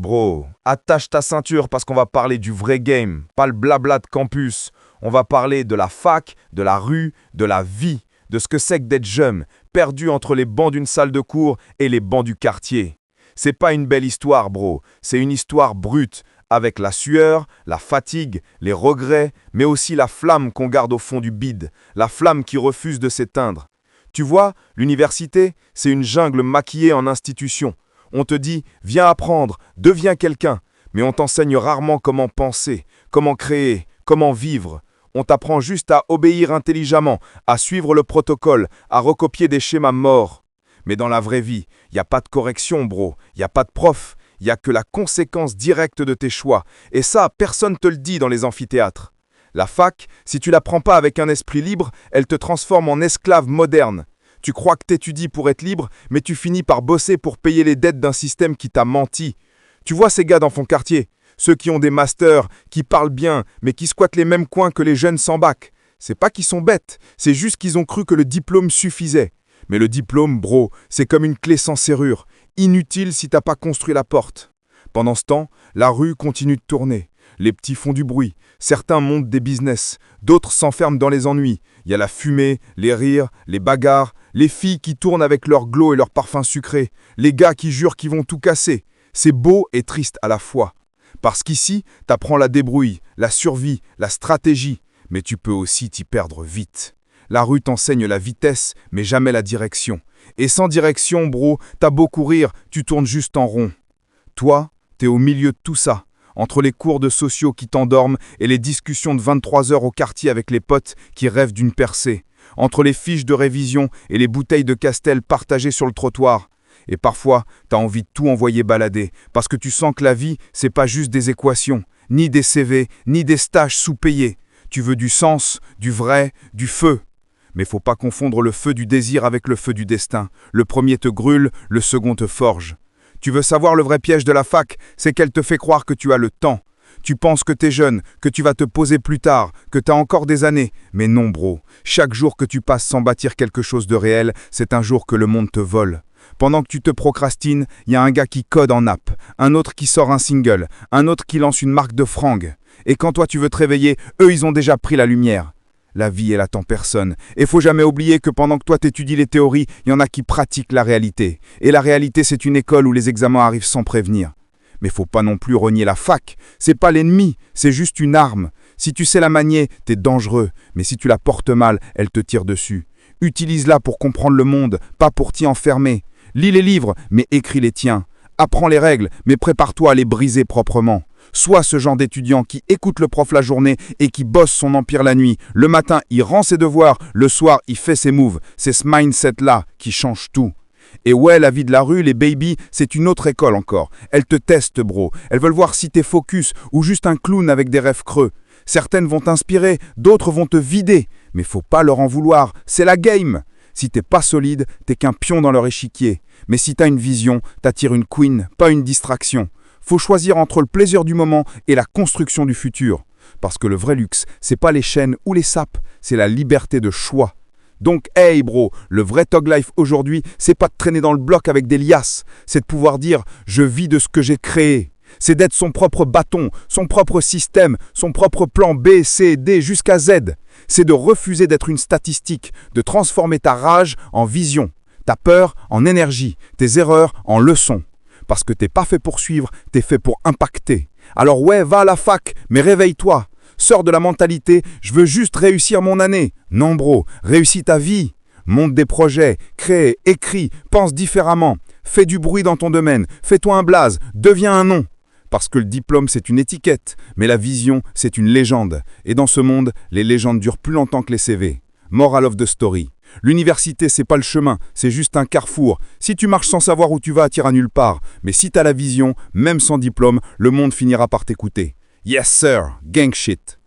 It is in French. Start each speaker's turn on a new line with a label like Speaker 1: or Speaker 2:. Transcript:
Speaker 1: Bro, attache ta ceinture parce qu'on va parler du vrai game, pas le blabla de campus. On va parler de la fac, de la rue, de la vie, de ce que c'est que d'être jeune, perdu entre les bancs d'une salle de cours et les bancs du quartier. C'est pas une belle histoire, bro, c'est une histoire brute, avec la sueur, la fatigue, les regrets, mais aussi la flamme qu'on garde au fond du bide, la flamme qui refuse de s'éteindre. Tu vois, l'université, c'est une jungle maquillée en institution. On te dit, viens apprendre, deviens quelqu'un, mais on t'enseigne rarement comment penser, comment créer, comment vivre. On t'apprend juste à obéir intelligemment, à suivre le protocole, à recopier des schémas morts. Mais dans la vraie vie, il n'y a pas de correction, bro, il n'y a pas de prof, il n'y a que la conséquence directe de tes choix. Et ça, personne te le dit dans les amphithéâtres. La fac, si tu la prends pas avec un esprit libre, elle te transforme en esclave moderne. Tu crois que t'étudies pour être libre, mais tu finis par bosser pour payer les dettes d'un système qui t'a menti. Tu vois ces gars dans ton quartier, ceux qui ont des masters, qui parlent bien, mais qui squattent les mêmes coins que les jeunes sans bac. C'est pas qu'ils sont bêtes, c'est juste qu'ils ont cru que le diplôme suffisait. Mais le diplôme, bro, c'est comme une clé sans serrure, inutile si t'as pas construit la porte. Pendant ce temps, la rue continue de tourner. Les petits font du bruit, certains montent des business, d'autres s'enferment dans les ennuis. Il y a la fumée, les rires, les bagarres, les filles qui tournent avec leur glow et leur parfum sucré, les gars qui jurent qu'ils vont tout casser. C'est beau et triste à la fois. Parce qu'ici, t'apprends la débrouille, la survie, la stratégie, mais tu peux aussi t'y perdre vite. La rue t'enseigne la vitesse, mais jamais la direction. Et sans direction, bro, t'as beau courir, tu tournes juste en rond. Toi, t'es au milieu de tout ça. Entre les cours de sociaux qui t'endorment et les discussions de 23 heures au quartier avec les potes qui rêvent d'une percée. Entre les fiches de révision et les bouteilles de Castel partagées sur le trottoir. Et parfois, t'as envie de tout envoyer balader, parce que tu sens que la vie, c'est pas juste des équations, ni des CV, ni des stages sous-payés. Tu veux du sens, du vrai, du feu. Mais faut pas confondre le feu du désir avec le feu du destin. Le premier te brûle, le second te forge. Tu veux savoir le vrai piège de la fac, c'est qu'elle te fait croire que tu as le temps. Tu penses que t'es jeune, que tu vas te poser plus tard, que t'as encore des années. Mais non, bro. Chaque jour que tu passes sans bâtir quelque chose de réel, c'est un jour que le monde te vole. Pendant que tu te procrastines, il y a un gars qui code en app, un autre qui sort un single, un autre qui lance une marque de fringues. Et quand toi tu veux te réveiller, eux ils ont déjà pris la lumière. La vie, elle attend personne. Et faut jamais oublier que pendant que toi t'étudies les théories, il y en a qui pratiquent la réalité. Et la réalité, c'est une école où les examens arrivent sans prévenir. Mais faut pas non plus renier la fac. C'est pas l'ennemi, c'est juste une arme. Si tu sais la manier, t'es dangereux. Mais si tu la portes mal, elle te tire dessus. Utilise-la pour comprendre le monde, pas pour t'y enfermer. Lis les livres, mais écris les tiens. Apprends les règles, mais prépare-toi à les briser proprement. Sois ce genre d'étudiant qui écoute le prof la journée et qui bosse son empire la nuit. Le matin, il rend ses devoirs, le soir, il fait ses moves. C'est ce mindset-là qui change tout. Et ouais, la vie de la rue, les babies, c'est une autre école encore. Elles te testent, bro. Elles veulent voir si t'es focus ou juste un clown avec des rêves creux. Certaines vont t'inspirer, d'autres vont te vider. Mais faut pas leur en vouloir, c'est la game. Si t'es pas solide, t'es qu'un pion dans leur échiquier. Mais si t'as une vision, t'attires une queen, pas une distraction. Faut choisir entre le plaisir du moment et la construction du futur. Parce que le vrai luxe, c'est pas les chaînes ou les sapes, c'est la liberté de choix. Donc, hey bro, le vrai Thug Life aujourd'hui, c'est pas de traîner dans le bloc avec des liasses, c'est de pouvoir dire « je vis de ce que j'ai créé ». C'est d'être son propre bâton, son propre système, son propre plan B, C, D jusqu'à Z. C'est de refuser d'être une statistique, de transformer ta rage en vision, ta peur en énergie, tes erreurs en leçons. Parce que t'es pas fait pour suivre, t'es fait pour impacter. Alors ouais, va à la fac, mais réveille-toi. Sors de la mentalité « je veux juste réussir mon année ». Non bro, réussis ta vie. Monte des projets, crée, écris, pense différemment. Fais du bruit dans ton domaine, fais-toi un blaze, deviens un nom. Parce que le diplôme, c'est une étiquette, mais la vision, c'est une légende. Et dans ce monde, les légendes durent plus longtemps que les CV. Moral of the story. L'université, c'est pas le chemin, c'est juste un carrefour. Si tu marches sans savoir où tu vas, t'iras nulle part. Mais si t'as la vision, même sans diplôme, le monde finira par t'écouter. Yes sir, gang shit.